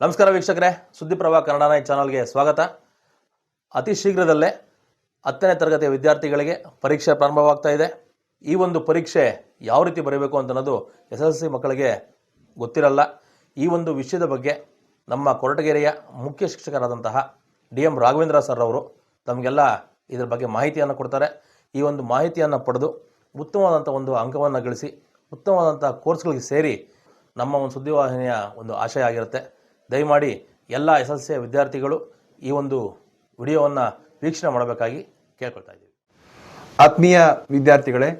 ನಮಸ್ಕಾರ ವೀಕ್ಷಕರೇ, ಸುದ್ದಿಪ್ರಭಾ ಕನ್ನಡ ಚಾನಲ್ಗೆ ಸ್ವಾಗತ. ಅತಿ ಶೀಘ್ರದಲ್ಲೇ 10ನೇ ತರಗತಿಯ ವಿದ್ಯಾರ್ಥಿಗಳಿಗೆ ಪರೀಕ್ಷೆ ಪ್ರಾರಂಭವಾಗ್ತಾ ಇದೆ. ಈ ಒಂದು ಪರೀಕ್ಷೆ ಯಾವ ರೀತಿ ಬರೀಬೇಕು ಅಂತ ಅನ್ನೋದು SSLC ಮಕ್ಕಳಿಗೆ ಗೊತ್ತಿರಲ್ಲ. ಈ ಒಂದು ವಿಷಯದ ಬಗ್ಗೆ ನಮ್ಮ ಕೊರಟಗೆರೆಯ ಮುಖ್ಯ ಶಿಕ್ಷಕರಾದಂತಹ DM ರಾಘವೇಂದ್ರ ಸರ್ ಅವರು ತಮಗೆಲ್ಲ ಇದರ ಬಗ್ಗೆ ಮಾಹಿತಿಯನ್ನು ಕೊಡ್ತಾರೆ. ಈ ಒಂದು ಮಾಹಿತಿಯನ್ನು ಪಡೆದು ಉತ್ತಮವಾದಂಥ ಒಂದು ಅಂಕವನ್ನು ಗಳಿಸಿ ಉತ್ತಮವಾದಂಥ ಕೋರ್ಸ್ಗಳಿಗೆ ಸೇರಿ ನಮ್ಮ ಒಂದು ಸುದ್ದಿವಾಹಿನಿಯ ಒಂದು ಆಶಯ ಆಗಿರುತ್ತೆ. ದಯಮಾಡಿ ಎಲ್ಲ SSLC ವಿದ್ಯಾರ್ಥಿಗಳು ಈ ಒಂದು ವಿಡಿಯೋವನ್ನು ವೀಕ್ಷಣೆ ಮಾಡಬೇಕಾಗಿ ಕೇಳ್ಕೊಳ್ತಾ ಇದ್ದೀವಿ. ಆತ್ಮೀಯ ವಿದ್ಯಾರ್ಥಿಗಳೇ,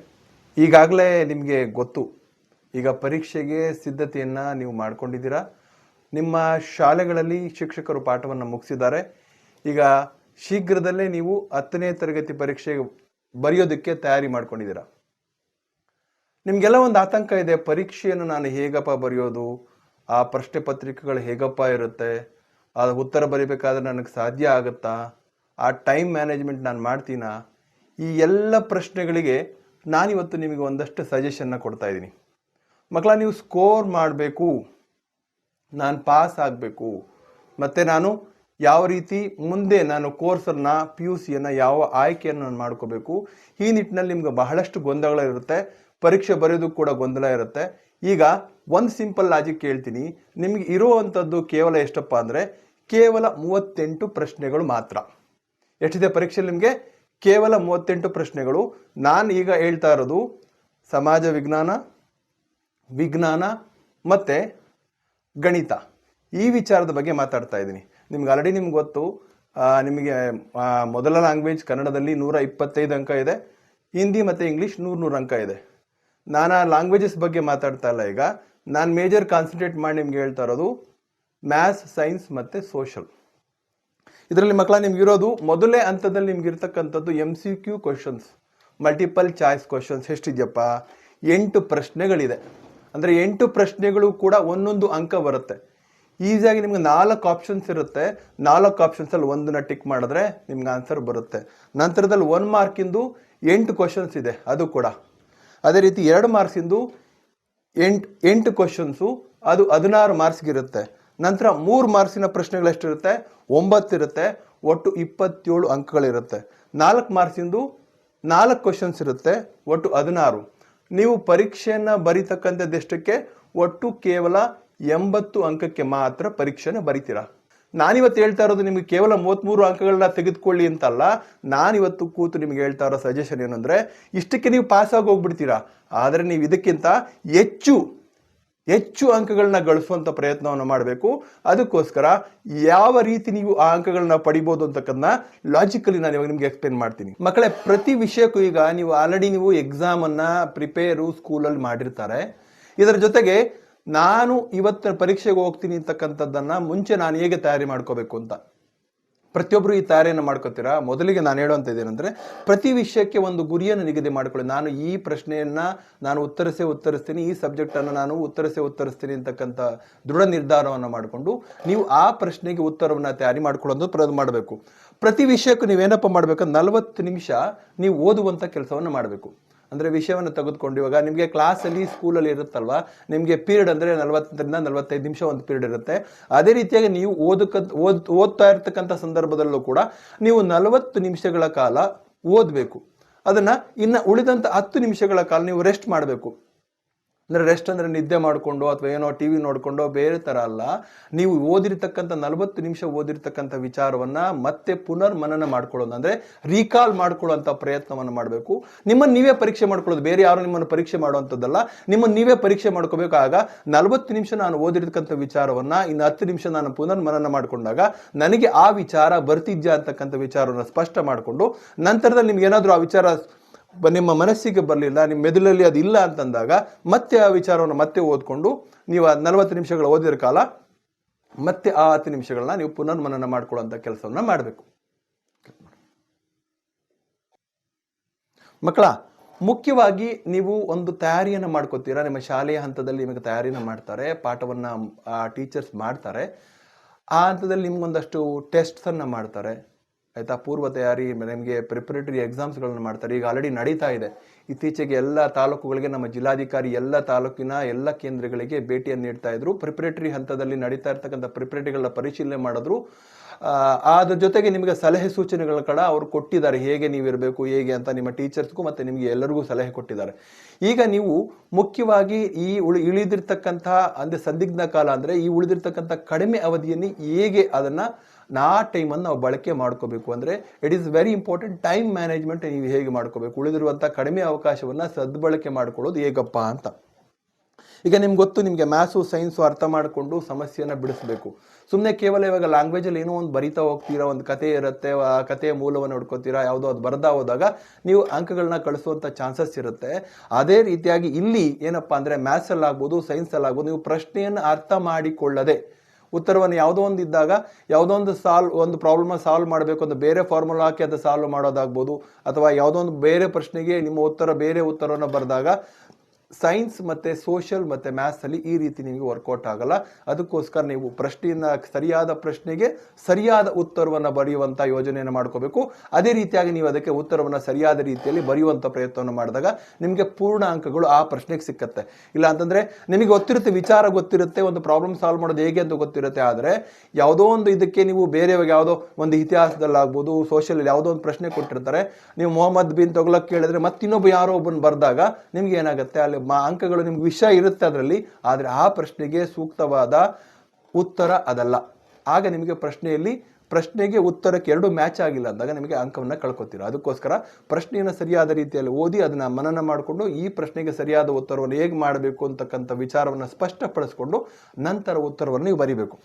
ಈಗಾಗಲೇ ನಿಮಗೆ ಗೊತ್ತು, ಈಗ ಪರೀಕ್ಷೆಗೆ ಸಿದ್ಧತೆಯನ್ನು ನೀವು ಮಾಡ್ಕೊಂಡಿದ್ದೀರಾ. ನಿಮ್ಮ ಶಾಲೆಗಳಲ್ಲಿ ಶಿಕ್ಷಕರು ಪಾಠವನ್ನು ಮುಗಿಸಿದ್ದಾರೆ. ಈಗ ಶೀಘ್ರದಲ್ಲೇ ನೀವು 10ನೇ ತರಗತಿ ಪರೀಕ್ಷೆಗೆ ಬರೆಯೋದಕ್ಕೆ ತಯಾರಿ ಮಾಡ್ಕೊಂಡಿದ್ದೀರಾ. ನಿಮಗೆಲ್ಲ ಒಂದು ಆತಂಕ ಇದೆ, ಪರೀಕ್ಷೆಯನ್ನು ನಾನು ಹೇಗಪ್ಪ ಬರೆಯೋದು, ಆ ಪ್ರಶ್ನೆ ಪತ್ರಿಕೆಗಳು ಹೇಗಪ್ಪ ಇರುತ್ತೆ, ಆ ಉತ್ತರ ಬರೀಬೇಕಾದ್ರೆ ನನಗೆ ಸಾಧ್ಯ ಆಗುತ್ತಾ, ಆ ಟೈಮ್ ಮ್ಯಾನೇಜ್ಮೆಂಟ್ ನಾನು ಮಾಡ್ತೀನಾ? ಈ ಎಲ್ಲ ಪ್ರಶ್ನೆಗಳಿಗೆ ನಾನಿವತ್ತು ನಿಮಗೆ ಒಂದಷ್ಟು ಸಜೆಷನ್ನ ಕೊಡ್ತಾ ಇದ್ದೀನಿ. ಮಕ್ಕಳ, ನೀವು ಸ್ಕೋರ್ ಮಾಡಬೇಕು, ನಾನು ಪಾಸ್ ಆಗಬೇಕು, ಮತ್ತು ನಾನು ಯಾವ ರೀತಿ ಮುಂದೆ ನಾನು ಕೋರ್ಸನ್ನು PUCಯನ್ನು ಯಾವ ಆಯ್ಕೆಯನ್ನು ನಾನು ಮಾಡ್ಕೋಬೇಕು, ಈ ನಿಟ್ಟಿನಲ್ಲಿ ನಿಮ್ಗೆ ಬಹಳಷ್ಟು ಗೊಂದಲ ಇರುತ್ತೆ. ಪರೀಕ್ಷೆ ಬರೆಯೋದು ಕೂಡ ಗೊಂದಲ ಇರುತ್ತೆ. ಈಗ ಒಂದು ಸಿಂಪಲ್ ಲಾಜಿಕ್ ಹೇಳ್ತೀನಿ. ನಿಮಗೆ ಇರುವಂಥದ್ದು ಕೇವಲ ಎಷ್ಟಪ್ಪ ಅಂದರೆ ಕೇವಲ 38 ಪ್ರಶ್ನೆಗಳು ಮಾತ್ರ. ಎಷ್ಟಿದೆ ಪರೀಕ್ಷೆಯಲ್ಲಿ ನಿಮಗೆ? ಕೇವಲ 38 ಪ್ರಶ್ನೆಗಳು. ನಾನು ಈಗ ಹೇಳ್ತಾ ಇರೋದು ಸಮಾಜ ವಿಜ್ಞಾನ, ವಿಜ್ಞಾನ ಮತ್ತು ಗಣಿತ, ಈ ವಿಚಾರದ ಬಗ್ಗೆ ಮಾತಾಡ್ತಾ ಇದ್ದೀನಿ. ನಿಮ್ಗೆ ಆಲ್ರೆಡಿ ನಿಮ್ಗೆ ಗೊತ್ತು, ನಿಮಗೆ ಮೊದಲ ಲ್ಯಾಂಗ್ವೇಜ್ ಕನ್ನಡದಲ್ಲಿ 125 ಅಂಕ ಇದೆ, ಹಿಂದಿ ಮತ್ತು ಇಂಗ್ಲೀಷ್ 100 ಅಂಕ ಇದೆ. ನಾನು ಆ ಲ್ಯಾಂಗ್ವೇಜಸ್ ಬಗ್ಗೆ ಮಾತಾಡ್ತಾ ಇಲ್ಲ. ಈಗ ನಾನು ಮೇಜರ್ ಕಾನ್ಸಂಟ್ರೇಟ್ ಮಾಡಿ ನಿಮ್ಗೆ ಹೇಳ್ತಾ ಇರೋದು ಮ್ಯಾಥ್ಸ್, ಸೈನ್ಸ್ ಮತ್ತು ಸೋಷಲ್. ಇದರಲ್ಲಿ ಮಕ್ಕಳ ನಿಮ್ಗಿರೋದು ಮೊದಲೇ ಹಂತದಲ್ಲಿ ನಿಮ್ಗೆ ಇರ್ತಕ್ಕಂಥದ್ದು MCQ questions, multiple choice questions. ಎಷ್ಟಿದೆಯಪ್ಪ? 8 ಪ್ರಶ್ನೆಗಳಿದೆ. ಅಂದರೆ 8 ಪ್ರಶ್ನೆಗಳು ಕೂಡ ಒಂದೊಂದು ಅಂಕ ಬರುತ್ತೆ. ಈಸಿಯಾಗಿ ನಿಮ್ಗೆ 4 ಆಪ್ಷನ್ಸ್ ಇರುತ್ತೆ. 4 ಆಪ್ಷನ್ಸಲ್ಲಿ ಒಂದನ್ನ ಟಿಕ್ ಮಾಡಿದ್ರೆ ನಿಮ್ಗೆ ಆನ್ಸರ್ ಬರುತ್ತೆ. ನಂತರದಲ್ಲಿ 1 ಮಾರ್ಕಿಂದು 8 ಕ್ವಶನ್ಸ್ ಇದೆ, ಅದು ಕೂಡ. ಅದೇ ರೀತಿ 2 ಮಾರ್ಕ್ಸಿಂದು 8 ಕ್ವಶನ್ಸು, ಅದು 16 ಮಾರ್ಕ್ಸ್ಗಿರುತ್ತೆ. ನಂತರ 3 ಮಾರ್ಕ್ಸಿನ ಪ್ರಶ್ನೆಗಳು ಎಷ್ಟಿರುತ್ತೆ? 9 ಇರುತ್ತೆ. ಒಟ್ಟು 27 ಅಂಕಗಳಿರುತ್ತೆ. 4 ಮಾರ್ಕ್ಸಿಂದು 4 ಕ್ವಶನ್ಸ್ ಇರುತ್ತೆ, ಒಟ್ಟು 16. ನೀವು ಪರೀಕ್ಷೆಯನ್ನು ಬರೀತಕ್ಕಂಥದ್ದು ಎಷ್ಟಕ್ಕೆ? ಒಟ್ಟು ಕೇವಲ 80 ಅಂಕಕ್ಕೆ ಮಾತ್ರ ಪರೀಕ್ಷೆನ ಬರಿತೀರಾ. ನಾನಿವತ್ತು ಹೇಳ್ತಾ ಇರೋದು ನಿಮಗೆ ಕೇವಲ 33 ಅಂಕಗಳನ್ನ ತೆಗೆದುಕೊಳ್ಳಿ ಅಂತಲ್ಲ. ನಾನಿವತ್ತು ಕೂತು ನಿಮ್ಗೆ ಹೇಳ್ತಾ ಇರೋ ಸಜೆಷನ್ ಏನಂದರೆ, ಇಷ್ಟಕ್ಕೆ ನೀವು ಪಾಸ್ ಆಗಿ ಹೋಗ್ಬಿಡ್ತೀರಾ. ಆದರೆ ನೀವು ಇದಕ್ಕಿಂತ ಹೆಚ್ಚು ಅಂಕಗಳನ್ನ ಗಳಿಸುವಂಥ ಪ್ರಯತ್ನವನ್ನು ಮಾಡಬೇಕು. ಅದಕ್ಕೋಸ್ಕರ ಯಾವ ರೀತಿ ನೀವು ಆ ಅಂಕಗಳನ್ನ ಪಡಿಬೋದು ಅಂತಕ್ಕನ್ನ ಲಾಜಿಕಲಿ ನಾನು ಇವಾಗ ನಿಮ್ಗೆ ಎಕ್ಸ್ಪ್ಲೇನ್ ಮಾಡ್ತೀನಿ. ಮಕ್ಕಳೇ, ಪ್ರತಿ ವಿಷಯಕ್ಕೂ ಈಗ ನೀವು ಆಲ್ರೆಡಿ ನೀವು ಎಕ್ಸಾಮನ್ನು ಪ್ರಿಪೇರು ಸ್ಕೂಲಲ್ಲಿ ಮಾಡಿರ್ತಾರೆ. ಇದರ ಜೊತೆಗೆ ನಾನು ಇವತ್ತು ಪರೀಕ್ಷೆಗೆ ಹೋಗ್ತೀನಿ ಅಂತಕ್ಕಂಥದ್ದನ್ನು ಮುಂಚೆ ನಾನು ಹೇಗೆ ತಯಾರಿ ಮಾಡ್ಕೋಬೇಕು ಅಂತ ಪ್ರತಿಯೊಬ್ಬರು ಈ ತಯಾರಿಯನ್ನು ಮಾಡ್ಕೋತೀರಾ. ಮೊದಲಿಗೆ ನಾನು ಹೇಳುವಂಥದ್ದೇನೆಂದರೆ, ಪ್ರತಿ ವಿಷಯಕ್ಕೆ ಒಂದು ಗುರಿಯನ್ನು ನಿಗದಿ ಮಾಡ್ಕೊಳ್ಳಿ. ನಾನು ಈ ಪ್ರಶ್ನೆಯನ್ನು ನಾನು ಉತ್ತರಿಸ್ತೀನಿ, ಈ ಸಬ್ಜೆಕ್ಟನ್ನು ನಾನು ಉತ್ತರಿಸ್ತೀನಿ ಅಂತಕ್ಕಂಥ ದೃಢ ನಿರ್ಧಾರವನ್ನು ಮಾಡಿಕೊಂಡು ನೀವು ಆ ಪ್ರಶ್ನೆಗೆ ಉತ್ತರವನ್ನು ತಯಾರಿ ಮಾಡ್ಕೊಳ್ಳೋದು ಪ್ರಯತ್ನ ಮಾಡಬೇಕು. ಪ್ರತಿ ವಿಷಯಕ್ಕೂ ನೀವೇನಪ್ಪ ಮಾಡಬೇಕು? 40 ನಿಮಿಷ ನೀವು ಓದುವಂಥ ಕೆಲಸವನ್ನು ಮಾಡಬೇಕು. ಅಂದರೆ ವಿಷಯವನ್ನು ತೆಗೆದುಕೊಂಡು, ಇವಾಗ ನಿಮಗೆ ಕ್ಲಾಸಲ್ಲಿ ಸ್ಕೂಲಲ್ಲಿ ಇರುತ್ತಲ್ವ, ನಿಮಗೆ ಪೀರಿಯಡ್ ಅಂದರೆ 40ರಿಂದ 45 ನಿಮಿಷ ಒಂದು ಪೀರಿಯಡ್ ಇರುತ್ತೆ. ಅದೇ ರೀತಿಯಾಗಿ ನೀವು ಓದ್ತಾ ಇರ್ತಕ್ಕಂಥ ಸಂದರ್ಭದಲ್ಲೂ ಕೂಡ ನೀವು 40 ನಿಮಿಷಗಳ ಕಾಲ ಓದಬೇಕು. ಅದನ್ನು ಇನ್ನು ಉಳಿದಂಥ 10 ನಿಮಿಷಗಳ ಕಾಲ ನೀವು ರೆಸ್ಟ್ ಮಾಡಬೇಕು. ಅಂದರೆ ರೆಸ್ಟ್ ಅಂದರೆ ನಿದ್ದೆ ಮಾಡಿಕೊಂಡು ಅಥವಾ ಏನೋ TV ನೋಡಿಕೊಂಡು ಬೇರೆ ಥರ ಅಲ್ಲ. ನೀವು ಓದಿರ್ತಕ್ಕಂಥ 40 ನಿಮಿಷ ಓದಿರ್ತಕ್ಕಂಥ ವಿಚಾರವನ್ನು ಮತ್ತೆ ಪುನರ್ಮನನ ಮಾಡ್ಕೊಳ್ಳೋದು, ಅಂದರೆ ರೀಕಾಲ್ ಮಾಡ್ಕೊಳ್ಳೋಂಥ ಪ್ರಯತ್ನವನ್ನು ಮಾಡಬೇಕು. ನಿಮ್ಮನ್ನು ನೀವೇ ಪರೀಕ್ಷೆ ಮಾಡ್ಕೊಳ್ಳೋದು, ಬೇರೆ ಯಾರು ನಿಮ್ಮನ್ನು ಪರೀಕ್ಷೆ ಮಾಡುವಂಥದ್ದಲ್ಲ. ನಿಮ್ಮನ್ನು ನೀವೇ ಪರೀಕ್ಷೆ ಮಾಡ್ಕೋಬೇಕು. ಆಗ 40 ನಿಮಿಷ ನಾನು ಓದಿರ್ತಕ್ಕಂಥ ವಿಚಾರವನ್ನು ಇನ್ನು 10 ನಿಮಿಷ ನಾನು ಪುನರ್ಮನನ ಮಾಡಿಕೊಂಡಾಗ ನನಗೆ ಆ ವಿಚಾರ ಬರ್ತಿದ್ಯಾ ಅಂತಕ್ಕಂಥ ವಿಚಾರವನ್ನು ಸ್ಪಷ್ಟ ಮಾಡಿಕೊಂಡು, ನಂತರದಲ್ಲಿ ನಿಮ್ಗೆ ಏನಾದರೂ ಆ ವಿಚಾರ ನಿಮ್ಮ ಮನಸ್ಸಿಗೆ ಬರಲಿಲ್ಲ, ನಿಮ್ಮ ಮೆದುಳಲ್ಲಿ ಅದು ಇಲ್ಲ ಅಂತಂದಾಗ ಮತ್ತೆ ಆ ವಿಚಾರವನ್ನು ಮತ್ತೆ ಓದ್ಕೊಂಡು ನೀವು 40 ನಿಮಿಷಗಳು ಓದಿದ ಕಾಲ ಮತ್ತೆ ಆ 10 ನಿಮಿಷಗಳನ್ನ ನೀವು ಪುನರ್ಮನನ ಮಾಡ್ಕೊಳ್ಳುವಂಥ ಕೆಲಸವನ್ನು ಮಾಡಬೇಕು. ಮಕ್ಕಳ, ಮುಖ್ಯವಾಗಿ ನೀವು ಒಂದು ತಯಾರಿಯನ್ನು ಮಾಡ್ಕೋತೀರಾ. ನಿಮ್ಮ ಶಾಲೆಯ ಹಂತದಲ್ಲಿ ನಿಮಗೆ ತಯಾರಿನ ಮಾಡ್ತಾರೆ, ಪಾಠವನ್ನು ಟೀಚರ್ಸ್ ಮಾಡ್ತಾರೆ. ಆ ಹಂತದಲ್ಲಿ ನಿಮ್ಗೊಂದಷ್ಟು ಟೆಸ್ಟ್ಸನ್ನು ಮಾಡ್ತಾರೆ. ಆಯಿತಾ. ಪೂರ್ವ ತಯಾರಿ ನಿಮಗೆ ಪ್ರಿಪರೇಟರಿ ಎಕ್ಸಾಮ್ಸ್ಗಳನ್ನು ಮಾಡ್ತಾರೆ. ಈಗ ಆಲ್ರೆಡಿ ನಡೀತಾ ಇದೆ. ಇತ್ತೀಚೆಗೆ ಎಲ್ಲ ತಾಲೂಕುಗಳಿಗೆ ನಮ್ಮ ಜಿಲ್ಲಾಧಿಕಾರಿ ಎಲ್ಲ ತಾಲೂಕಿನ ಎಲ್ಲ ಕೇಂದ್ರಗಳಿಗೆ ಭೇಟಿಯನ್ನು ನೀಡ್ತಾ ಇದ್ರು. ಪ್ರಿಪರೇಟರಿ ಹಂತದಲ್ಲಿ ನಡೀತಾ ಇರ್ತಕ್ಕಂಥ ಪ್ರಿಪರೇಟರಿಗಳ ಪರಿಶೀಲನೆ ಮಾಡಿದ್ರು. ಅದ್ರ ಜೊತೆಗೆ ನಿಮಗೆ ಸಲಹೆ ಸೂಚನೆಗಳ ಕಡೆ ಅವರು ಕೊಟ್ಟಿದ್ದಾರೆ, ಹೇಗೆ ನೀವಿರಬೇಕು ಹೇಗೆ ಅಂತ ನಿಮ್ಮ ಟೀಚರ್ಸ್ಗೂ ಮತ್ತು ನಿಮಗೆ ಎಲ್ಲರಿಗೂ ಸಲಹೆ ಕೊಟ್ಟಿದ್ದಾರೆ. ಈಗ ನೀವು ಮುಖ್ಯವಾಗಿ ಈ ಇಳಿದಿರ್ತಕ್ಕಂಥ ಅಂದರೆ ಸಂದಿಗ್ಧ ಕಾಲ ಅಂದರೆ ಈ ಉಳಿದಿರ್ತಕ್ಕಂಥ ಕಡಿಮೆ ಅವಧಿಯಲ್ಲಿ ಹೇಗೆ ಅದನ್ನು ಆ ಟೈಮನ್ನು ನಾವು ಬಳಕೆ ಮಾಡ್ಕೋಬೇಕು ಅಂದರೆ it is very important. Time management ನೀವು ಹೇಗೆ ಮಾಡ್ಕೋಬೇಕು, ಉಳಿದಿರುವಂಥ ಕಡಿಮೆ ಅವಕಾಶವನ್ನು ಸದ್ಬಳಕೆ ಮಾಡ್ಕೊಳ್ಳೋದು ಹೇಗಪ್ಪ ಅಂತ. ಈಗ ನಿಮ್ಗೆ ಗೊತ್ತು, ನಿಮಗೆ ಮ್ಯಾಥ್ಸು ಸೈನ್ಸು ಅರ್ಥ ಮಾಡಿಕೊಂಡು ಸಮಸ್ಯೆಯನ್ನು ಬಿಡಿಸ್ಬೇಕು. ಸುಮ್ಮನೆ ಕೇವಲ ಇವಾಗ ಲ್ಯಾಂಗ್ವೇಜಲ್ಲಿ ಏನೋ ಒಂದು ಬರಿತಾ ಹೋಗ್ತೀರಾ, ಒಂದು ಕತೆ ಇರುತ್ತೆ, ಆ ಕಥೆಯ ಮೂಲವನ್ನು ನೋಡ್ಕೋತೀರಾ, ಯಾವುದೋ ಅದು ಬರ್ದಾ ಹೋದಾಗ ನೀವು ಅಂಕಗಳನ್ನ ಕಳಿಸುವಂಥ ಚಾನ್ಸಸ್ ಇರುತ್ತೆ. ಅದೇ ರೀತಿಯಾಗಿ ಇಲ್ಲಿ ಏನಪ್ಪ ಅಂದರೆ ಮ್ಯಾಥ್ಸಲ್ಲಾಗ್ಬೋದು ಸೈನ್ಸಲ್ಲಾಗ್ಬೋದು, ನೀವು ಪ್ರಶ್ನೆಯನ್ನು ಅರ್ಥ ಮಾಡಿಕೊಳ್ಳದೆ ಉತ್ತರವನ್ನು ಯಾವುದೋ ಒಂದು ಇದ್ದಾಗ ಯಾವುದೋ ಒಂದು ಪ್ರಾಬ್ಲಮ್ ಸಾಲ್ವ್ ಮಾಡಬೇಕು ಅಂತ ಬೇರೆ ಫಾರ್ಮುಲಾ ಹಾಕಿ ಅದು ಸಾಲ್ವ್ ಮಾಡೋದಾಗ್ಬೋದು, ಅಥವಾ ಯಾವುದೋ ಒಂದು ಬೇರೆ ಪ್ರಶ್ನೆಗೆ ನಿಮ್ಮ ಬೇರೆ ಉತ್ತರವನ್ನು ಬರೆದಾಗ ಸೈನ್ಸ್ ಮತ್ತು ಸೋಷಿಯಲ್ ಮತ್ತು ಮ್ಯಾಥ್ಸಲ್ಲಿ ಈ ರೀತಿ ನಿಮಗೆ ವರ್ಕೌಟ್ ಆಗಲ್ಲ. ಅದಕ್ಕೋಸ್ಕರ ನೀವು ಸರಿಯಾದ ಪ್ರಶ್ನೆಗೆ ಸರಿಯಾದ ಉತ್ತರವನ್ನು ಬರೆಯುವಂಥ ಯೋಜನೆಯನ್ನು ಮಾಡ್ಕೋಬೇಕು. ಅದೇ ರೀತಿಯಾಗಿ ನೀವು ಅದಕ್ಕೆ ಉತ್ತರವನ್ನು ಸರಿಯಾದ ರೀತಿಯಲ್ಲಿ ಬರೆಯುವಂಥ ಪ್ರಯತ್ನವನ್ನು ಮಾಡಿದಾಗ ನಿಮಗೆ ಪೂರ್ಣ ಅಂಕಗಳು ಆ ಪ್ರಶ್ನೆಗೆ ಸಿಕ್ಕತ್ತೆ. ಇಲ್ಲ ಅಂತಂದರೆ ನಿಮಗೆ ಗೊತ್ತಿರುತ್ತೆ, ವಿಚಾರ ಗೊತ್ತಿರುತ್ತೆ, ಒಂದು ಪ್ರಾಬ್ಲಮ್ ಸಾಲ್ವ್ ಮಾಡೋದು ಹೇಗೆ ಅಂತ ಗೊತ್ತಿರುತ್ತೆ. ಆದರೆ ಯಾವುದೋ ಒಂದು ಇದಕ್ಕೆ ನೀವು ಬೇರೆ ಯಾವುದೋ ಒಂದು ಇತಿಹಾಸದಲ್ಲಾಗ್ಬೋದು ಸೋಷಿಯಲ್ ಯಾವುದೋ ಒಂದು ಪ್ರಶ್ನೆ ಕೊಟ್ಟಿರ್ತಾರೆ, ನೀವು ಮೊಹಮ್ಮದ್ ಬಿನ್ ತೊಗೊಳಕ್ಕೆ ಕೇಳಿದ್ರೆ ಮತ್ತಿನ್ನೊಬ್ಬ ಯಾರೋ ಒಬ್ಬನ ಬರೆದಾಗ ನಿಮ್ಗೆ ಏನಾಗುತ್ತೆ, ಅಲ್ಲಿ ಅಂಕಗಳು ನಿಮ್ಗೆ ವಿಷಯ ಇರುತ್ತೆ ಅದರಲ್ಲಿ, ಆದರೆ ಆ ಪ್ರಶ್ನೆಗೆ ಸೂಕ್ತವಾದ ಉತ್ತರ ಅದಲ್ಲ. ಆಗ ನಿಮಗೆ ಪ್ರಶ್ನೆಗೆ ಉತ್ತರಕ್ಕೆ ಎರಡು ಮ್ಯಾಚ್ ಆಗಿಲ್ಲ ಅಂದಾಗ ನಿಮಗೆ ಅಂಕವನ್ನು ಕಳ್ಕೊತೀರ. ಅದಕ್ಕೋಸ್ಕರ ಪ್ರಶ್ನೆಯನ್ನು ಸರಿಯಾದ ರೀತಿಯಲ್ಲಿ ಓದಿ ಅದನ್ನು ಮನನ ಮಾಡಿಕೊಂಡು ಈ ಪ್ರಶ್ನೆಗೆ ಸರಿಯಾದ ಉತ್ತರವನ್ನು ಹೇಗೆ ಮಾಡಬೇಕು ಅಂತಕ್ಕಂಥ ವಿಚಾರವನ್ನು ಸ್ಪಷ್ಟಪಡಿಸ್ಕೊಂಡು ನಂತರ ಉತ್ತರವನ್ನು ನೀವು ಬರೀಬೇಕು.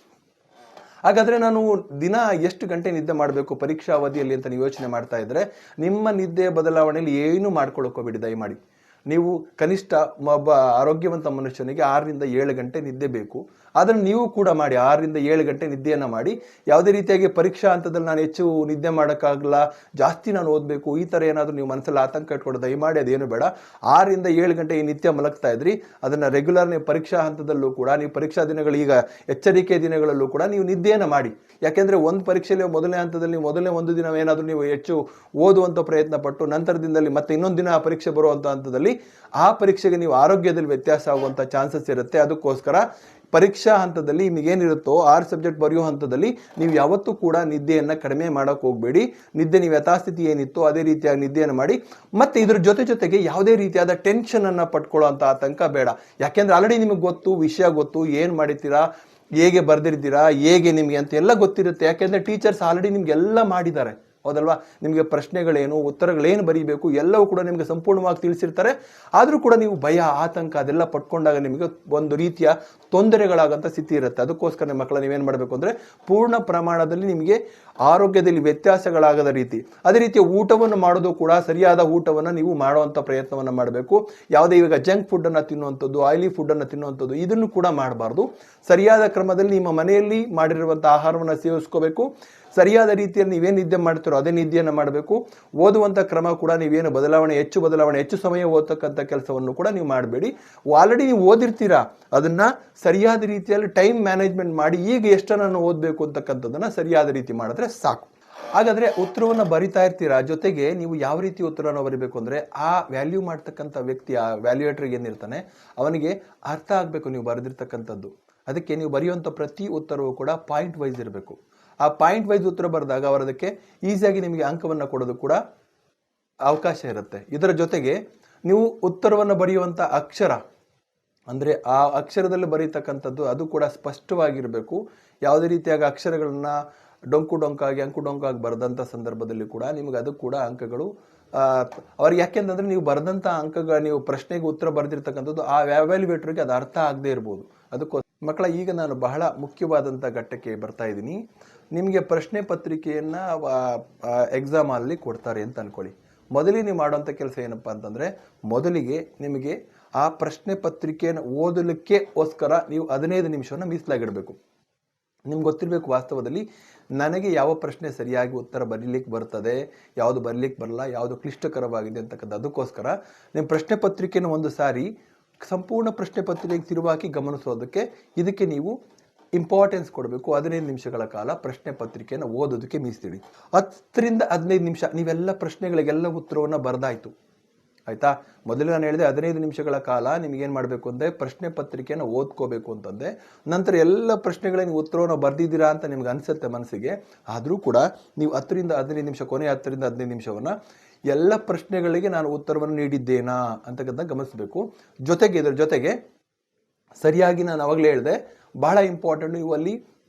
ಹಾಗಾದರೆ ನಾನು ದಿನ ಎಷ್ಟು ಗಂಟೆ ನಿದ್ದೆ ಮಾಡಬೇಕು ಪರೀಕ್ಷಾ ಅವಧಿಯಲ್ಲಿ ಅಂತ ನೀವು ಯೋಚನೆ ಮಾಡ್ತಾ ಇದ್ದರೆ ನಿಮ್ಮ ನಿದ್ದೆ ಬದಲಾವಣೆಯಲ್ಲಿ ಏನು ಮಾಡ್ಕೊಳ್ಳೋಕೋಬೇಡಿ ದಯಮಾಡಿ. ನೀವು ಕನಿಷ್ಠ ಒಬ್ಬ ಆರೋಗ್ಯವಂತ ಮನುಷ್ಯನಿಗೆ 6 ರಿಂದ 7 ಗಂಟೆ ನಿದ್ದೆ ಬೇಕು. ಅದನ್ನು ನೀವು ಕೂಡ ಮಾಡಿ, 6 ರಿಂದ 7 ಗಂಟೆ ನಿದ್ದೆಯನ್ನು ಮಾಡಿ. ಯಾವುದೇ ರೀತಿಯಾಗಿ ಪರೀಕ್ಷಾ ಹಂತದಲ್ಲಿ ನಾನು ಹೆಚ್ಚು ನಿದ್ದೆ ಮಾಡೋಕ್ಕಾಗಲ್ಲ, ಜಾಸ್ತಿ ನಾನು ಓದಬೇಕು, ಈ ಥರ ಏನಾದರೂ ನೀವು ಮನಸ್ಸಲ್ಲಿ ಆತಂಕ ಇಟ್ಕೊಂಡು ದಯಮಾಡಿ ಅದೇನು ಬೇಡ. 6 ರಿಂದ 7 ಗಂಟೆ ಈ ನಿತ್ಯ ಮಲಗ್ತಾ ಇದ್ರಿ, ಅದನ್ನು ರೆಗ್ಯುಲರ್ ನೀವು ಪರೀಕ್ಷಾ ಹಂತದಲ್ಲೂ ಕೂಡ, ನೀವು ಪರೀಕ್ಷಾ ದಿನಗಳು ಈಗ ಎಚ್ಚರಿಕೆ ದಿನಗಳಲ್ಲೂ ಕೂಡ ನೀವು ನಿದ್ದೆಯನ್ನು ಮಾಡಿ. ಯಾಕೆಂದರೆ ಒಂದು ಪರೀಕ್ಷೆಯಲ್ಲಿ ಮೊದಲನೇ ಹಂತದಲ್ಲಿ ಮೊದಲನೇ ಒಂದು ದಿನ ಏನಾದರೂ ನೀವು ಹೆಚ್ಚು ಓದುವಂಥ ಪ್ರಯತ್ನ ಪಟ್ಟು ನಂತರ ದಿನದಲ್ಲಿ ಮತ್ತೆ ಇನ್ನೊಂದು ದಿನ ಆ ಪರೀಕ್ಷೆ ಬರುವಂಥ ಹಂತದಲ್ಲಿ ಆ ಪರೀಕ್ಷೆಗೆ ನೀವು ಆರೋಗ್ಯದಲ್ಲಿ ವ್ಯತ್ಯಾಸ ಆಗುವಂಥ ಚಾನ್ಸಸ್ ಇರುತ್ತೆ. ಅದಕ್ಕೋಸ್ಕರ ಪರೀಕ್ಷಾ ಹಂತದಲ್ಲಿ ನಿಮಗೇನಿರುತ್ತೋ 6 ಸಬ್ಜೆಕ್ಟ್ ಬರೆಯೋ ಹಂತದಲ್ಲಿ ನೀವು ಯಾವತ್ತೂ ಕೂಡ ನಿದ್ದೆಯನ್ನು ಕಡಿಮೆ ಮಾಡೋಕೆ ಹೋಗಬೇಡಿ. ನಿದ್ದೆ ನೀವು ಯಥಾಸ್ಥಿತಿ ಏನಿತ್ತು ಅದೇ ರೀತಿಯಾಗಿ ನಿದ್ದೆಯನ್ನು ಮಾಡಿ. ಮತ್ತು ಇದ್ರ ಜೊತೆಗೆ ಯಾವುದೇ ರೀತಿಯಾದ ಟೆನ್ಷನನ್ನು ಪಟ್ಕೊಳ್ಳೋ ಅಂಥ ಆತಂಕ ಬೇಡ. ಯಾಕೆಂದರೆ ಆಲ್ರೆಡಿ ನಿಮಗೆ ಗೊತ್ತು, ವಿಷಯ ಗೊತ್ತು, ಏನು ಮಾಡಿರ್ತೀರಾ, ಹೇಗೆ ಬರೆದಿರ್ತೀರಾ, ಹೇಗೆ ನಿಮಗೆ ಅಂತ ಎಲ್ಲ ಗೊತ್ತಿರುತ್ತೆ. ಯಾಕೆಂದರೆ ಟೀಚರ್ಸ್ ಆಲ್ರೆಡಿ ನಿಮಗೆಲ್ಲ ಮಾಡಿದ್ದಾರೆ, ಹೌದಲ್ವಾ. ನಿಮಗೆ ಪ್ರಶ್ನೆಗಳೇನು, ಉತ್ತರಗಳೇನು ಬರೀಬೇಕು ಎಲ್ಲವೂ ಕೂಡ ನಿಮಗೆ ಸಂಪೂರ್ಣವಾಗಿ ತಿಳಿಸಿರ್ತಾರೆ. ಆದರೂ ಕೂಡ ನೀವು ಭಯ, ಆತಂಕ ಅದೆಲ್ಲ ಪಟ್ಕೊಂಡಾಗ ನಿಮಗೆ ಒಂದು ರೀತಿಯ ತೊಂದರೆಗಳಾಗಂಥ ಸ್ಥಿತಿ ಇರುತ್ತೆ. ಅದಕ್ಕೋಸ್ಕರ ನಿಮ್ಮ ಮಕ್ಕಳ ನೀವೇನು ಮಾಡಬೇಕು ಅಂದರೆ ಪೂರ್ಣ ಪ್ರಮಾಣದಲ್ಲಿ ನಿಮಗೆ ಆರೋಗ್ಯದಲ್ಲಿ ವ್ಯತ್ಯಾಸಗಳಾಗದ ರೀತಿ, ಅದೇ ರೀತಿಯ ಊಟವನ್ನು ಮಾಡೋದು ಕೂಡ ಸರಿಯಾದ ಊಟವನ್ನು ನೀವು ಮಾಡುವಂಥ ಪ್ರಯತ್ನವನ್ನು ಮಾಡಬೇಕು. ಯಾವುದೇ ಇವಾಗ ಜಂಕ್ ಫುಡ್ಡನ್ನು ತಿನ್ನುವಂಥದ್ದು, ಆಯಿಲಿ ಫುಡ್ಡನ್ನು ತಿನ್ನುವಂಥದ್ದು ಇದನ್ನು ಕೂಡ ಮಾಡಬಾರ್ದು. ಸರಿಯಾದ ಕ್ರಮದಲ್ಲಿ ನಿಮ್ಮ ಮನೆಯಲ್ಲಿ ಮಾಡಿರುವಂಥ ಆಹಾರವನ್ನು ಸೇವಿಸ್ಕೋಬೇಕು. ಸರಿಯಾದ ರೀತಿಯಲ್ಲಿ ನೀವೇನು ನಿದ್ದೆ ಮಾಡ್ತೀರೋ ಅದೇ ನಿದ್ದೆಯನ್ನು ಮಾಡಬೇಕು. ಓದುವಂಥ ಕ್ರಮ ಕೂಡ ನೀವೇನು ಹೆಚ್ಚು ಸಮಯ ಓದ್ತಕ್ಕಂಥ ಕೆಲಸವನ್ನು ಕೂಡ ನೀವು ಮಾಡಬೇಡಿ. ಆಲ್ರೆಡಿ ನೀವು ಓದಿರ್ತೀರಾ, ಅದನ್ನು ಸರಿಯಾದ ರೀತಿಯಲ್ಲಿ ಟೈಮ್ ಮ್ಯಾನೇಜ್ಮೆಂಟ್ ಮಾಡಿ ಈಗ ಎಷ್ಟನ್ನು ಓದಬೇಕು ಅಂತಕ್ಕಂಥದ್ದನ್ನು ಸರಿಯಾದ ರೀತಿ ಮಾಡಿದ್ರೆ ಸಾಕು. ಹಾಗಾದರೆ ಉತ್ತರವನ್ನು ಬರಿತಾ ಇರ್ತೀರಾ, ಜೊತೆಗೆ ನೀವು ಯಾವ ರೀತಿ ಉತ್ತರವನ್ನು ಬರೀಬೇಕು ಅಂದರೆ ಆ ವ್ಯಾಲ್ಯೂ ಮಾಡ್ತಕ್ಕಂಥ ವ್ಯಕ್ತಿ, ಆ ವ್ಯಾಲ್ಯೂಯೇಟ್ರಿಗೆ ಏನಿರ್ತಾನೆ ಅವನಿಗೆ ಅರ್ಥ ಆಗಬೇಕು ನೀವು ಬರೆದಿರ್ತಕ್ಕಂಥದ್ದು. ಅದಕ್ಕೆ ನೀವು ಬರೆಯುವಂಥ ಪ್ರತಿ ಉತ್ತರವೂ ಕೂಡ ಪಾಯಿಂಟ್ ವೈಸ್ ಇರಬೇಕು. ಆ ಪಾಯಿಂಟ್ ವೈಸ್ ಉತ್ತರ ಬರೆದಾಗ ಅವರದಕ್ಕೆ ಈಸಿಯಾಗಿ ನಿಮಗೆ ಅಂಕವನ್ನು ಕೊಡೋದು ಕೂಡ ಅವಕಾಶ ಇರುತ್ತೆ. ಇದರ ಜೊತೆಗೆ ನೀವು ಉತ್ತರವನ್ನು ಬರೆಯುವಂಥ ಅಕ್ಷರ ಅಂದರೆ ಆ ಅಕ್ಷರದಲ್ಲಿ ಬರೀತಕ್ಕಂಥದ್ದು ಅದು ಕೂಡ ಸ್ಪಷ್ಟವಾಗಿರಬೇಕು. ಯಾವುದೇ ರೀತಿಯಾಗಿ ಅಕ್ಷರಗಳನ್ನು ಅಂಕು-ಡೊಂಕಾಗಿ ಬರೆದಂಥ ಸಂದರ್ಭದಲ್ಲಿ ಕೂಡ ನಿಮಗೆ ಅದು ಕೂಡ ಅಂಕಗಳು ಅವ್ರಿಗೆ, ಯಾಕೆಂತಂದರೆ ನೀವು ಬರೆದಂಥ ನೀವು ಪ್ರಶ್ನೆಗೆ ಉತ್ತರ ಬರೆದಿರ್ತಕ್ಕಂಥದ್ದು ಆ ವ್ಯಾಲ್ಯೂಯೇಟರ್ಗೆ ಅದು ಅರ್ಥ ಆಗದೆ ಇರ್ಬೋದು. ಅದಕ್ಕೋಸ್ಕರ ಮಕ್ಕಳ ಈಗ ನಾನು ಬಹಳ ಮುಖ್ಯವಾದಂಥ ಘಟ್ಟಕ್ಕೆ ಬರ್ತಾ ಇದ್ದೀನಿ. ನಿಮಗೆ ಪ್ರಶ್ನೆ ಪತ್ರಿಕೆಯನ್ನು ಎಕ್ಸಾಮಲ್ಲಿ ಕೊಡ್ತಾರೆ ಅಂತ ಅಂದ್ಕೊಳ್ಳಿ. ಮೊದಲಿಗೆ ನೀವು ಮಾಡುವಂಥ ಕೆಲಸ ಏನಪ್ಪ ಅಂತಂದರೆ, ಮೊದಲಿಗೆ ನಿಮಗೆ ಆ ಪ್ರಶ್ನೆ ಪತ್ರಿಕೆಯನ್ನು ಓದಲಿಕ್ಕೋಸ್ಕರ ನೀವು 15 ನಿಮಿಷವನ್ನು ಮೀಸಲಾಗಿಡಬೇಕು. ನಿಮ್ಗೆ ಗೊತ್ತಿರಬೇಕು ವಾಸ್ತವದಲ್ಲಿ ನನಗೆ ಯಾವ ಪ್ರಶ್ನೆ ಸರಿಯಾಗಿ ಉತ್ತರ ಬರೀಲಿಕ್ಕೆ ಬರ್ತದೆ, ಯಾವುದು ಬರೀಲಿಕ್ಕೆ ಬರಲ್ಲ, ಯಾವುದು ಕ್ಲಿಷ್ಟಕರವಾಗಿದೆ ಅಂತಕ್ಕಂಥ. ಅದಕ್ಕೋಸ್ಕರ ನಿಮ್ಮ ಪ್ರಶ್ನೆ ಪತ್ರಿಕೆಯನ್ನು ಒಂದು ಸಾರಿ ಸಂಪೂರ್ಣ ಪ್ರಶ್ನೆ ಪತ್ರಿಕೆಗೆ ತಿರುವಾಕಿ ಗಮನಿಸೋದಕ್ಕೆ ಇದಕ್ಕೆ ನೀವು ಇಂಪಾರ್ಟೆನ್ಸ್ ಕೊಡಬೇಕು. 15 ನಿಮಿಷಗಳ ಕಾಲ ಪ್ರಶ್ನೆ ಪತ್ರಿಕೆಯನ್ನು ಓದೋದಕ್ಕೆ ಮೀಸಲಿಡಿ. 10 ರಿಂದ 15 ನಿಮಿಷ ನೀವೆಲ್ಲ ಪ್ರಶ್ನೆಗಳಿಗೆಲ್ಲ ಉತ್ತರವನ್ನು ಬರೆದಾಯಿತು ಆಯಿತಾ. ಮೊದಲು ನಾನು ಹೇಳಿದೆ 15 ನಿಮಿಷಗಳ ಕಾಲ ನಿಮಗೇನು ಮಾಡಬೇಕು ಅಂದರೆ ಪ್ರಶ್ನೆ ಪತ್ರಿಕೆಯನ್ನು ಓದ್ಕೋಬೇಕು ಅಂತಂದೆ. ನಂತರ ಎಲ್ಲ ಪ್ರಶ್ನೆಗಳಿಗೆ ನೀವು ಉತ್ತರವನ್ನು ಬರೆದಿದ್ದೀರಾ ಅಂತ ನಿಮ್ಗೆ ಅನಿಸುತ್ತೆ ಮನಸ್ಸಿಗೆ. ಆದರೂ ಕೂಡ ನೀವು 10 ರಿಂದ 15 ನಿಮಿಷ, ಕೊನೆಯ 10 ರಿಂದ 15 ನಿಮಿಷವನ್ನು ಎಲ್ಲ ಪ್ರಶ್ನೆಗಳಿಗೆ ನಾನು ಉತ್ತರವನ್ನು ನೀಡಿದ್ದೇನಾ ಅಂತಕ್ಕಂಥ ಗಮನಿಸಬೇಕು. ಜೊತೆಗೆ ಇದರ ಜೊತೆಗೆ ಸರಿಯಾಗಿ ನಾನು ಅವಾಗಲೇ ಹೇಳಿದೆ, ಬಹಳ ಇಂಪಾರ್ಟೆಂಟ್, ನೀವು ಅಲ್ಲಿ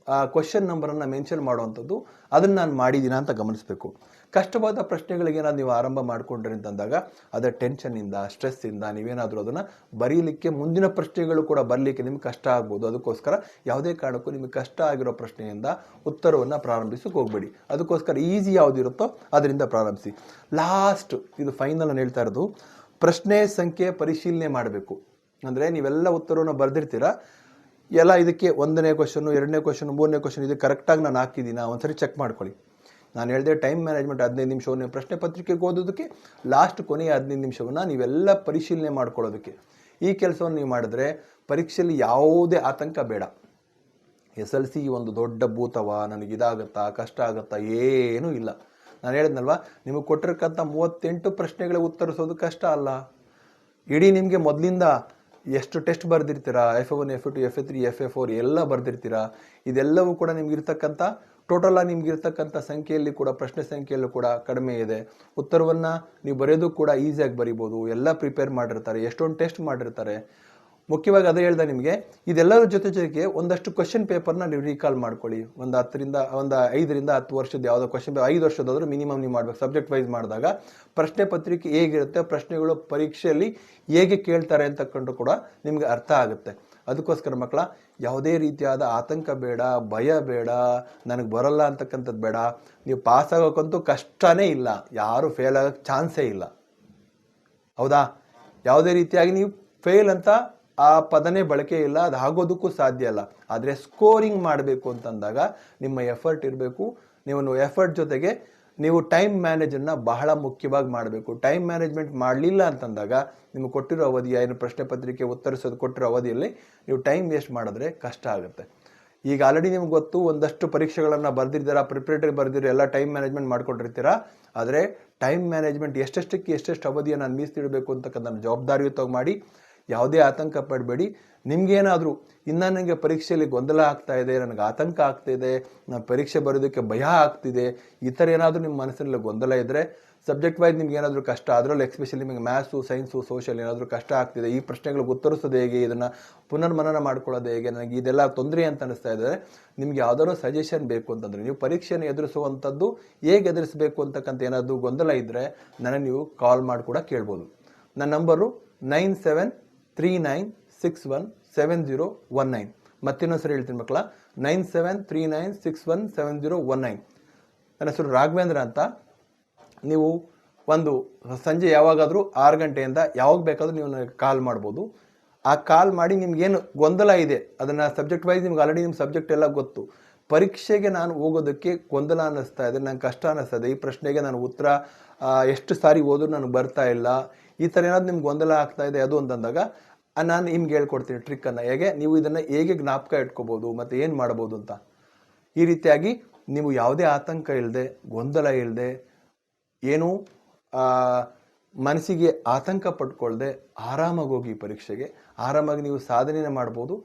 ಕ್ವಶನ್ ನಂಬರನ್ನು ಮೆನ್ಷನ್ ಮಾಡುವಂಥದ್ದು, ಅದನ್ನು ನಾನು ಮಾಡಿದ್ದೀನ ಅಂತ ಗಮನಿಸಬೇಕು. ಕಷ್ಟವಾದ ಪ್ರಶ್ನೆಗಳಿಗೆ ಏನಾದ್ರು ನೀವು ಆರಂಭ ಮಾಡಿಕೊಂಡ್ರಿ ಅಂತಂದಾಗ ಅದರ ಟೆನ್ಷನ್ನಿಂದ, ಸ್ಟ್ರೆಸ್ಸಿಂದ ನೀವೇನಾದರೂ ಅದನ್ನು ಬರೀಲಿಕ್ಕೆ, ಮುಂದಿನ ಪ್ರಶ್ನೆಗಳು ಕೂಡ ಬರಲಿಕ್ಕೆ ನಿಮ್ಗೆ ಕಷ್ಟ ಆಗ್ಬೋದು. ಅದಕ್ಕೋಸ್ಕರ ಯಾವುದೇ ಕಾರಣಕ್ಕೂ ನಿಮಗೆ ಕಷ್ಟ ಆಗಿರೋ ಪ್ರಶ್ನೆಯಿಂದ ಉತ್ತರವನ್ನು ಪ್ರಾರಂಭಿಸೋಕೆ ಹೋಗಬೇಡಿ. ಅದಕ್ಕೋಸ್ಕರ ಈಸಿ ಯಾವುದಿರುತ್ತೋ ಅದರಿಂದ ಪ್ರಾರಂಭಿಸಿ. ಲಾಸ್ಟ್, ಇದು ಫೈನಲ್ ನಾನು ಹೇಳ್ತಾ ಇರೋದು, ಪ್ರಶ್ನೆ ಸಂಖ್ಯೆ ಪರಿಶೀಲನೆ ಮಾಡಬೇಕು. ಅಂದರೆ ನೀವೆಲ್ಲ ಉತ್ತರವನ್ನು ಬರೆದಿರ್ತೀರ, ಎಲ್ಲ ಇದಕ್ಕೆ 1ನೇ ಕ್ವಶನು, 2ನೇ ಕ್ವಶನು, 3ನೇ ಕ್ವಶನ್ ಇದು ಕರೆಕ್ಟಾಗಿ ನಾನು ಹಾಕಿದ್ದೀನ ಒಂದ್ಸರಿ ಚೆಕ್ ಮಾಡ್ಕೊಳ್ಳಿ. ನಾನು ಹೇಳಿದೆ ಟೈಮ್ ಮ್ಯಾನೇಜ್ಮೆಂಟ್ 15 ನಿಮಿಷವನ್ನು ಪ್ರಶ್ನೆ ಪತ್ರಿಕೆಗೆ ಓದೋದಕ್ಕೆ, ಲಾಸ್ಟ್ ಕೊನೆಯ 15 ನಿಮಿಷವನ್ನು ನೀವೆಲ್ಲ ಪರಿಶೀಲನೆ ಮಾಡ್ಕೊಳ್ಳೋದಕ್ಕೆ. ಈ ಕೆಲಸವನ್ನು ನೀವು ಮಾಡಿದ್ರೆ ಪರೀಕ್ಷೆಯಲ್ಲಿ ಯಾವುದೇ ಆತಂಕ ಬೇಡ. SLC ಒಂದು ದೊಡ್ಡ ಭೂತವ, ನನಗಿದಾಗತ್ತಾ, ಕಷ್ಟ ಆಗುತ್ತಾ, ಏನೂ ಇಲ್ಲ. ನಾನು ಹೇಳಿದ್ನಲ್ವ, ನಿಮಗೆ ಕೊಟ್ಟಿರ್ತಕ್ಕಂಥ 38 ಪ್ರಶ್ನೆಗಳಿಗೆ ಉತ್ತರಿಸೋದು ಕಷ್ಟ ಅಲ್ಲ. ಇಡೀ ನಿಮಗೆ ಮೊದಲಿಂದ ಎಷ್ಟು test ಬರೆದಿರ್ತೀರಾ, FA1, FA2, FA3, FA4 ಎಲ್ಲ ಬರೆದಿರ್ತೀರಾ. ಇದೆಲ್ಲವೂ ಕೂಡ ನಿಮ್ಗಿರ್ತಕ್ಕಂಥ ಟೋಟಲ್ ಆಗಿ ನಿಮ್ಗಿರ್ತಕ್ಕಂಥ ಸಂಖ್ಯೆಯಲ್ಲಿ ಕೂಡ, ಪ್ರಶ್ನೆ ಸಂಖ್ಯೆಯಲ್ಲೂ ಕೂಡ ಕಡಿಮೆ ಇದೆ. ಉತ್ತರವನ್ನು ನೀವು ಬರೆಯೋದು ಕೂಡ ಈಸಿಯಾಗಿ ಬರಿಬೋದು. ಎಲ್ಲ ಪ್ರಿಪೇರ್ ಮಾಡಿರ್ತಾರೆ, ಎಷ್ಟೊಂದು ಟೆಸ್ಟ್ ಮಾಡಿರ್ತಾರೆ. ಮುಖ್ಯವಾಗಿ ಅದೇ ಹೇಳ್ದೆ ನಿಮಗೆ, ಇದೆಲ್ಲರ ಜೊತೆಗೆ ಒಂದಷ್ಟು ಕ್ವಶನ್ ಪೇಪರ್ನ ನೀವು ರೀಕಾಲ್ ಮಾಡ್ಕೊಳ್ಳಿ. ಒಂದು 5 ರಿಂದ 10 ವರ್ಷದ ಯಾವುದೋ ಕ್ವಶನ್, 5 ವರ್ಷದಾದರೂ ಮಿನಿಮಮ್ ನೀವು ಮಾಡಬೇಕು. ಸಬ್ಜೆಕ್ಟ್ ವೈಸ್ ಮಾಡಿದಾಗ ಪ್ರಶ್ನೆ ಪತ್ರಿಕೆ ಹೇಗಿರುತ್ತೆ, ಪ್ರಶ್ನೆಗಳು ಪರೀಕ್ಷೆಯಲ್ಲಿ ಹೇಗೆ ಕೇಳ್ತಾರೆ ಅಂತಕೊಂಡು ಕೂಡ ನಿಮಗೆ ಅರ್ಥ ಆಗುತ್ತೆ. ಅದಕ್ಕೋಸ್ಕರ ಮಕ್ಕಳ, ಯಾವುದೇ ರೀತಿಯಾದ ಆತಂಕ ಬೇಡ, ಭಯ ಬೇಡ, ನನಗೆ ಬರಲ್ಲ ಅಂತಕ್ಕಂಥದ್ದು ಬೇಡ. ನೀವು ಪಾಸ್ ಆಗೋಕ್ಕಂತೂ ಕಷ್ಟನೇ ಇಲ್ಲ, ಯಾರು ಫೇಲ್ ಆಗೋಕ್ಕೆ ಚಾನ್ಸೇ ಇಲ್ಲ, ಹೌದಾ. ಯಾವುದೇ ರೀತಿಯಾಗಿ ನೀವು ಫೇಲ್ ಅಂತ ಆ ಪದನೇ ಬಳಕೆ ಇಲ್ಲ, ಅದು ಆಗೋದಕ್ಕೂ ಸಾಧ್ಯ ಇಲ್ಲ. ಆದರೆ ಸ್ಕೋರಿಂಗ್ ಮಾಡಬೇಕು ಅಂತಂದಾಗ ನಿಮ್ಮ ಎಫರ್ಟ್ ಇರಬೇಕು. ನೀವು ಎಫರ್ಟ್ ಜೊತೆಗೆ ನೀವು ಟೈಮ್ ಮ್ಯಾನೇಜನ್ನು ಬಹಳ ಮುಖ್ಯವಾಗಿ ಮಾಡಬೇಕು. ಟೈಮ್ ಮ್ಯಾನೇಜ್ಮೆಂಟ್ ಮಾಡಲಿಲ್ಲ ಅಂತಂದಾಗ ನಿಮಗೆ ಕೊಟ್ಟಿರೋ ಅವಧಿ, ಏನು ಪ್ರಶ್ನೆ ಪತ್ರಿಕೆ ಉತ್ತರಿಸೋದು ಕೊಟ್ಟಿರೋ ಅವಧಿಯಲ್ಲಿ ನೀವು ಟೈಮ್ ವೇಸ್ಟ್ ಮಾಡಿದ್ರೆ ಕಷ್ಟ ಆಗುತ್ತೆ. ಈಗ ಆಲ್ರೆಡಿ ನಿಮ್ಗೆ ಗೊತ್ತು, ಒಂದಷ್ಟು ಪರೀಕ್ಷೆಗಳನ್ನು ಬರೆದಿದ್ದೀರಾ, ಪ್ರಿಪ್ರೇಟರಿ ಬರೆದಿರೋ, ಎಲ್ಲ ಟೈಮ್ ಮ್ಯಾನೇಜ್ಮೆಂಟ್ ಮಾಡ್ಕೊಂಡಿರ್ತೀರಾ. ಆದರೆ ಟೈಮ್ ಮ್ಯಾನೇಜ್ಮೆಂಟ್ ಎಷ್ಟು ಅವಧಿಯನ್ನು ಮೀಸಲಿಡಬೇಕು ಅಂತಕ್ಕಂಥ ಜವಾಬ್ದಾರಿಯುತವಾಗಿ ಮಾಡಿ. ಯಾವುದೇ ಆತಂಕ ಪಡಬೇಡಿ. ನಿಮಗೇನಾದರೂ ಇನ್ನು ನನಗೆ ಪರೀಕ್ಷೆಯಲ್ಲಿ ಗೊಂದಲ ಆಗ್ತಾ ಇದೆ, ನನಗೆ ಆತಂಕ ಆಗ್ತಿದೆ, ನಾನು ಪರೀಕ್ಷೆ ಬರೋದಕ್ಕೆ ಭಯ ಆಗ್ತಿದೆ, ಈ ಥರ ಏನಾದರೂ ನಿಮ್ಮ ಮನಸ್ಸಿನಲ್ಲಿ ಗೊಂದಲ ಇದ್ದರೆ, ಸಬ್ಜೆಕ್ಟ್ ವೈಸ್ ನಿಮ್ಗೆ ಏನಾದರೂ ಕಷ್ಟ, ಅದರಲ್ಲೂ ಎಸ್ಪೆಷಲಿ ನಿಮಗೆ ಮ್ಯಾಥ್ಸು, ಸೈನ್ಸು, ಸೋಷಿಯಲ್ ಏನಾದರೂ ಕಷ್ಟ ಆಗ್ತಿದೆ, ಈ ಪ್ರಶ್ನೆಗಳಿಗೆ ಉತ್ತರಿಸೋದು ಹೇಗೆ, ಇದನ್ನು ಪುನರ್ಮನನ ಮಾಡ್ಕೊಳ್ಳೋದು ಹೇಗೆ, ನನಗೆ ಇದೆಲ್ಲ ತೊಂದರೆ ಅಂತ ಅನಿಸ್ತಾ ಇದ್ದಾರೆ, ನಿಮ್ಗೆ ಯಾವುದಾದ್ರು ಸಜೆಷನ್ ಬೇಕು ಅಂತಂದರೆ, ನೀವು ಪರೀಕ್ಷೆಯನ್ನು ಎದುರಿಸುವಂಥದ್ದು ಹೇಗೆ ಎದುರಿಸಬೇಕು ಅಂತಕ್ಕಂಥ ಏನಾದರೂ ಗೊಂದಲ ಇದ್ದರೆ ನನಗೆ ನೀವು ಕಾಲ್ ಮಾಡಿ ಕೂಡ ಕೇಳ್ಬೋದು. ನನ್ನ ನಂಬರು 9739617019. ಮತ್ತಿನ್ನೊಂದು ಸರಿ ಹೇಳ್ತೀನಿ ಮಕ್ಕಳ, 9739617019. ನನ್ನ ಹೆಸರು ರಾಘವೇಂದ್ರ ಅಂತ. ನೀವು ಒಂದು ಸಂಜೆ ಯಾವಾಗಾದರೂ 6 ಗಂಟೆಯಿಂದ ಯಾವಾಗ ಬೇಕಾದರೂ ನೀವು ನನಗೆ ಕಾಲ್ ಮಾಡ್ಬೋದು. ಆ ಕಾಲ್ ಮಾಡಿ ನಿಮ್ಗೇನು ಗೊಂದಲ ಇದೆ ಅದನ್ನು ಸಬ್ಜೆಕ್ಟ್ ವೈಸ್ ನಿಮ್ಗೆ ಆಲ್ರೆಡಿ ನಿಮ್ಮ ಸಬ್ಜೆಕ್ಟ್ ಎಲ್ಲ ಗೊತ್ತು. ಪರೀಕ್ಷೆಗೆ ನಾನು ಹೋಗೋದಕ್ಕೆ ಗೊಂದಲ ಅನ್ನಿಸ್ತಾ ಇದೆ, ನಂಗೆ ಕಷ್ಟ ಅನ್ನಿಸ್ತದೆ, ಈ ಪ್ರಶ್ನೆಗೆ ನಾನು ಉತ್ತರ ಎಷ್ಟು ಸಾರಿ ಓದಿದ್ರು ನನಗೆ ಬರ್ತಾ ಇಲ್ಲ, ಈ ಥರ ಏನಾದ್ರು ನಿಮ್ಗೆ ಗೊಂದಲ ಆಗ್ತಾ ಇದೆ ಅದು ಅಂತಂದಾಗ ನಾನು ನಿಮ್ಗೆ ಹೇಳ್ಕೊಡ್ತೀನಿ ಟ್ರಿಕ್ಕನ್ನು, ಹೇಗೆ ನೀವು ಇದನ್ನು ಹೇಗೆ ಜ್ಞಾಪಕ ಇಟ್ಕೋಬೋದು ಮತ್ತು ಏನು ಮಾಡ್ಬೋದು ಅಂತ. ಈ ರೀತಿಯಾಗಿ ನೀವು ಯಾವುದೇ ಆತಂಕ ಇಲ್ಲದೆ, ಗೊಂದಲ ಇಲ್ಲದೆ, ಏನು ಮನಸ್ಸಿಗೆ ಆತಂಕ ಪಟ್ಕೊಳ್ದೆ ಆರಾಮಾಗಿ ಹೋಗಿ ಪರೀಕ್ಷೆಗೆ, ಆರಾಮಾಗಿ ನೀವು ಸಾಧನೆಯನ್ನು ಮಾಡ್ಬೋದು.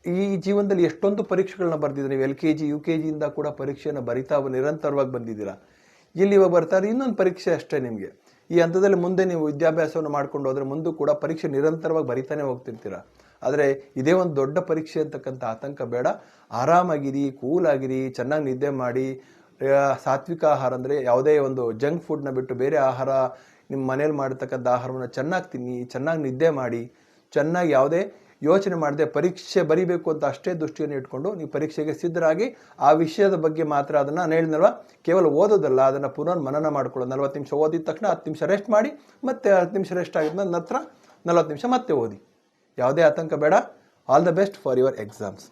ಈ ಜೀವನದಲ್ಲಿ ಎಷ್ಟೊಂದು ಪರೀಕ್ಷೆಗಳನ್ನ ಬರೆದಿದ್ದೀರಾ. ನೀವು LKG UKGಯಿಂದ ಕೂಡ ಪರೀಕ್ಷೆಯನ್ನು ಬರಿತಾ ನಿರಂತರವಾಗಿ ಬಂದಿದ್ದೀರಾ. ಇಲ್ಲಿ ಇವಾಗ ಬರ್ತಾರೆ ಇನ್ನೊಂದು ಪರೀಕ್ಷೆ ಅಷ್ಟೇ ನಿಮಗೆ. ಈ ಹಂತದಲ್ಲಿ ಮುಂದೆ ನೀವು ವಿದ್ಯಾಭ್ಯಾಸವನ್ನು ಮಾಡ್ಕೊಂಡು ಹೋದರೆ ಮುಂದೂ ಕೂಡ ಪರೀಕ್ಷೆ ನಿರಂತರವಾಗಿ ಬರಿತಾನೆ ಹೋಗ್ತಿರ್ತೀರ. ಆದರೆ ಇದೇ ಒಂದು ದೊಡ್ಡ ಪರೀಕ್ಷೆ ಅಂತಕ್ಕಂಥ ಆತಂಕ ಬೇಡ. ಆರಾಮಾಗಿರಿ, ಕೂಲಾಗಿರಿ, ಚೆನ್ನಾಗಿ ನಿದ್ದೆ ಮಾಡಿ. ಸಾತ್ವಿಕ ಆಹಾರ ಅಂದರೆ ಯಾವುದೇ ಒಂದು ಜಂಕ್ ಫುಡ್ನ ಬಿಟ್ಟು ಬೇರೆ ಆಹಾರ, ನಿಮ್ಮ ಮನೇಲಿ ಮಾಡಿರ್ತಕ್ಕಂಥ ಆಹಾರವನ್ನು ಚೆನ್ನಾಗಿ ತಿನ್ನಿ, ಚೆನ್ನಾಗಿ ನಿದ್ದೆ ಮಾಡಿ, ಚೆನ್ನಾಗಿ ಯಾವುದೇ ಯೋಚನೆ ಮಾಡದೆ ಪರೀಕ್ಷೆ ಬರಿಬೇಕು ಅಂತ ಅಷ್ಟೇ ದೃಷ್ಟಿಯನ್ನು ಇಟ್ಕೊಂಡು ನೀವು ಪರೀಕ್ಷೆಗೆ ಸಿದ್ಧರಾಗಿ ಆ ವಿಷಯದ ಬಗ್ಗೆ ಮಾತ್ರ ಅದನ್ನು ನಾನು ಹೇಳಿದ್ನಲ್ವ, ಕೇವಲ ಓದೋದಲ್ಲ, ಅದನ್ನು ಪುನರ್ಮನನ ಮಾಡ್ಕೊಳ್ಳೋದು. 40 ನಿಮಿಷ ಓದಿದ ತಕ್ಷಣ 10 ನಿಮಿಷ ರೆಸ್ಟ್ ಮಾಡಿ, ಮತ್ತೆ 10 ನಿಮಿಷ ರೆಸ್ಟ್ ಆಗಿದ್ಮೇಲೆ ನಂತರ 40 ನಿಮಿಷ ಮತ್ತೆ ಓದಿ. ಯಾವುದೇ ಆತಂಕ ಬೇಡ. All the best for your exams.